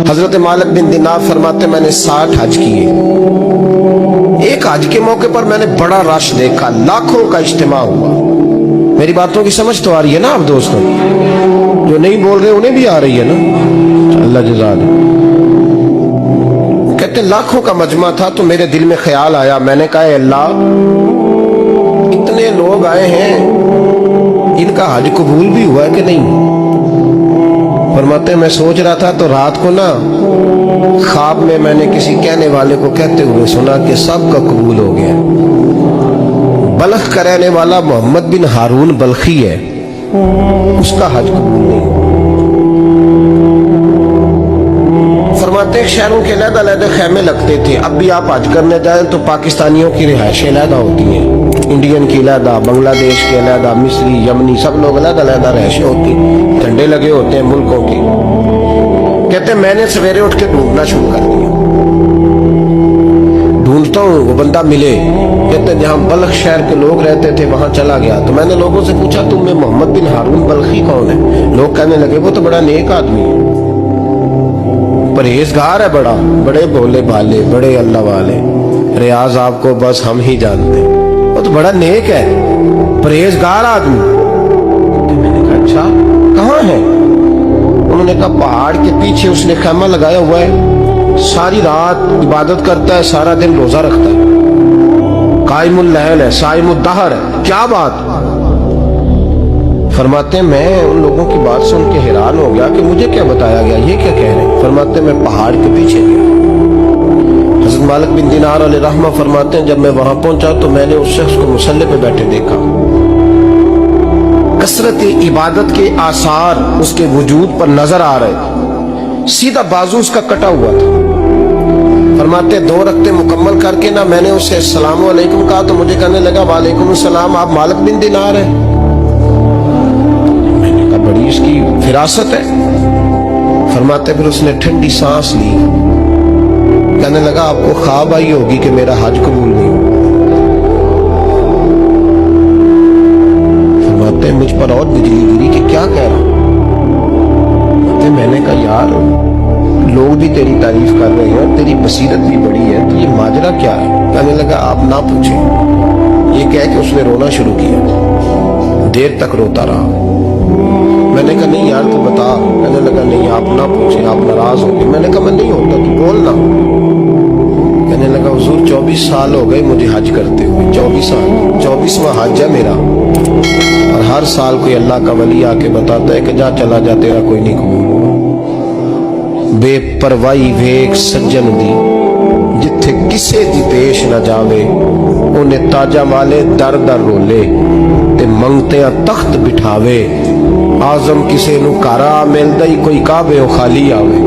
حضرت مالک بن دینار فرماتے میں نے 60 حج کیے. ایک حج کے موقع پر میں نے بڑا رش دیکھا, لاکھوں کا اجتماع ہوا. میری باتوں کی سمجھ تو آ رہی ہے نا آپ دوستوں؟ جو نہیں بول رہے انہیں بھی آ رہی ہے نا؟ اللہ جزا دے. کہتے لاکھوں کا مجمع تھا تو میرے دل میں خیال آیا, میں نے کہا اے اللہ, اتنے لوگ آئے ہیں, ان کا حج قبول بھی ہوا ہے کہ نہیں؟ فرماتے میں سوچ رہا تھا تو رات کو نا خواب میں نے کسی کہنے والے کو کہتے ہوئے سنا کہ سب کا قبول ہو گیا. بلخ کا رہنے والا محمد بن ہارون بلخی ہے, اس کا حج قبول نہیں. فرماتے شہروں کے علیحدہ علیحدہ خیمے لگتے تھے. اب بھی آپ حج کرنے جائیں تو پاکستانیوں کی رہائشیں علیحدہ ہوتی ہیں, انڈین کی علیحدہ, بنگلہ دیش کی علیحدہ, مصری, یمنی, سب لوگ علیحدہ علیحدہ رہائشیں ہوتی ہیں, جھنڈے لگے ہوتے ہیں ملکوں کے. کہتے میں نے سویرے اٹھ کے ڈھونڈنا شروع کر دیا, ڈھونڈتا ہوں وہ بندہ ملے. کہتے جہاں بلخ شہر کے لوگ رہتے تھے وہاں چلا گیا تو میں نے لوگوں سے پوچھا تم میں محمد بن ہارون بلخی کون ہے؟ لوگ کہنے لگے وہ تو بڑا نیک آدمی ہے, پرہیزگار ہے, بڑے بولے بھالے, بڑے اللہ والے, ریاض آپ کو بس ہم ہی جانتے ہیں, وہ تو بڑا نیک ہے, پرہیزگار آدمی. میں نے کہا اچھا کہاں ہے؟ انہوں نے کہا پہاڑ کے پیچھے اس نے خیمہ لگایا ہوا ہے, ساری رات عبادت کرتا ہے, سارا دن روزہ رکھتا ہے, قائم اللیل ہے, صائم الدہر ہے. کیا بات؟ فرماتے میں ان لوگوں کی بات سن کے حیران ہو گیا کہ مجھے کیا بتایا گیا, یہ کیا کہہ رہے ہیں؟ فرماتے میں پہاڑ کے پیچھے گیا. حضرت مالک بن دینار علیہ رحمہ فرماتے ہیں جب میں وہاں پہنچا تو میں نے اس شخص کو مصلی پہ بیٹھے دیکھا. کثرت عبادت کے آثار اس کے وجود پر نظر آ رہے, سیدھا بازو اس کا کٹا ہوا تھا. فرماتے 2 رکعتیں مکمل کر کے نا میں نے اسے السلام علیکم کہا تو مجھے کہنے لگا وعلیکم السلام, آپ مالک بن دینار ہیں؟ میں نے کہا بڑی اس کی فراست ہے. فرماتے پھر اس نے ٹھنڈی سانس لی, کہنے لگا آپ کو خواب آئی ہوگی کہ میرا حج قبول نہیں ہوا. فرماتے مجھ پر اور بجلی گری کہ کیا کہہ رہا. میں نے کہا یار لوگ بھی تیری تعریف کر رہے ہیں, تیری بصیرت بھی بڑی ہے, تو یہ ماجرا کیا ہے؟ کہنے لگا آپ نہ پوچھیں. یہ کہہ کے اس نے رونا شروع کیا, دیر تک روتا رہا. میں نے کہا نہیں یار تو بتا. کہنے لگا نہیں آپ نہ پوچھیں, آپ ناراض ہو گئے. میں نے کہا میں نہیں ہوتا, تو بولنا. کہنے لگا حضور 24 سال ہو گئے مجھے حج کرتے ہوئے, 24 سال, 24واں حج ہے میرا, اور ہر سال کوئی اللہ کا ولی آ کے بتاتا ہے کہ جا چلا جا تیرا کوئی نہیں قبول ہوگا. بے پروائی ویک سجن دی جتھے کسے دی پیش نہ جاوے, انہیں تاجہ والے در در رولے تے منگتیاں تخت بٹھاوے. آزم کسے نو کارا ملدا ہی کوئی کعبے و خالی آوے.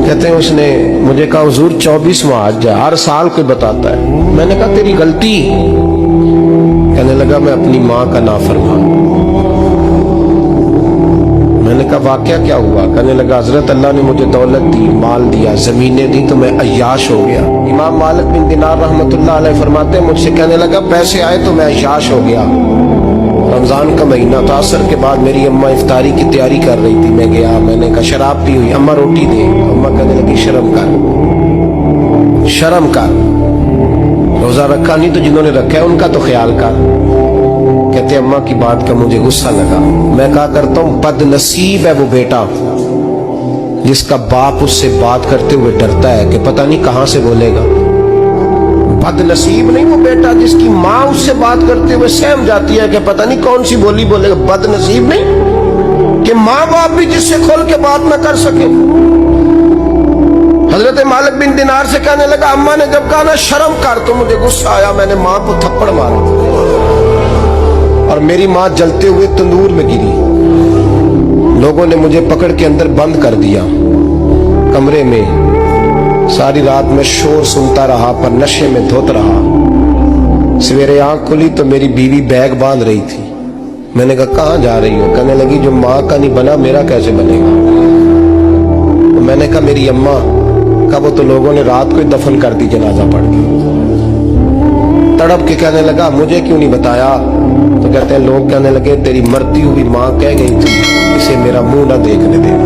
کہتے ہیں اس نے مجھے کہا حضور 24واں حج ہے, ہر سال کوئی بتاتا ہے. میں نے کہا تیری غلطی. کہنے لگا میں اپنی ماں کا نافرمان. میں نے کہا واقعہ کیا ہوا؟ کہنے لگا حضرت اللہ نے مجھے دولت دی, مال دیا, زمینیں دی, تو میں عیاش ہو گیا. امام مالک بن دینار رحمۃ اللہ علیہ فرماتے ہیں مجھ سے کہنے لگا پیسے آئے تو میں عیاش ہو گیا. رمضان کا مہینہ تھا, عصر کے بعد میری اماں افطاری کی تیاری کر رہی تھی. میں گیا, میں نے کہا شراب پی ہوئی, اماں روٹی دے. اماں کہنے لگی شرم کر, شرم کر, روزہ رکھا نہیں تو جنہوں نے رکھا ہے ان کا تو خیال کر. کہتے اماں کی بات کا مجھے غصہ لگا. میں کہا کرتا ہوں بد نصیب ہے وہ بیٹا جس کا باپ اس سے بات کرتے ہوئے ڈرتا ہے کہ پتہ نہیں کہاں سے بولے گا. بد نصیب نہیں وہ بیٹا جس کی ماں اس سے بات کرتے ہوئے سہم جاتی ہے کہ پتہ نہیں کون سی بولی بولے گا. بد نصیب نہیں کہ ماں باپ بھی جس سے کھول کے بات نہ کر سکے. حضرت مالک بن دینار سے کہنے لگا اماں نے جب کہا نا شرم کر تو مجھے غصہ آیا, میں نے ماں کو تھپڑ مارا اور میری ماں جلتے ہوئے تندور میں گری. لوگوں نے مجھے پکڑ کے اندر بند کر دیا کمرے میں. ساری رات میں شور سنتا رہا پر نشے میں دھوت رہا. سویرے آنکھ کھلی تو میری بیوی بیگ باندھ رہی تھی. میں نے کہا کہاں جا رہی ہو؟ کہنے لگی جو ماں کا نہیں بنا میرا کیسے بنے گا. میں نے کہا میری اماں کا وہ تو لوگوں نے رات کو ہی دفن کر دی جنازہ پڑھ کے. تڑپ کے کہنے لگا مجھے کیوں نہیں بتایا؟ تو کہتے ہیں لوگ کہنے لگے تیری مرتی ہوئی ماں کہہ گئی تھی اسے میرا منہ نہ دیکھنے دینا.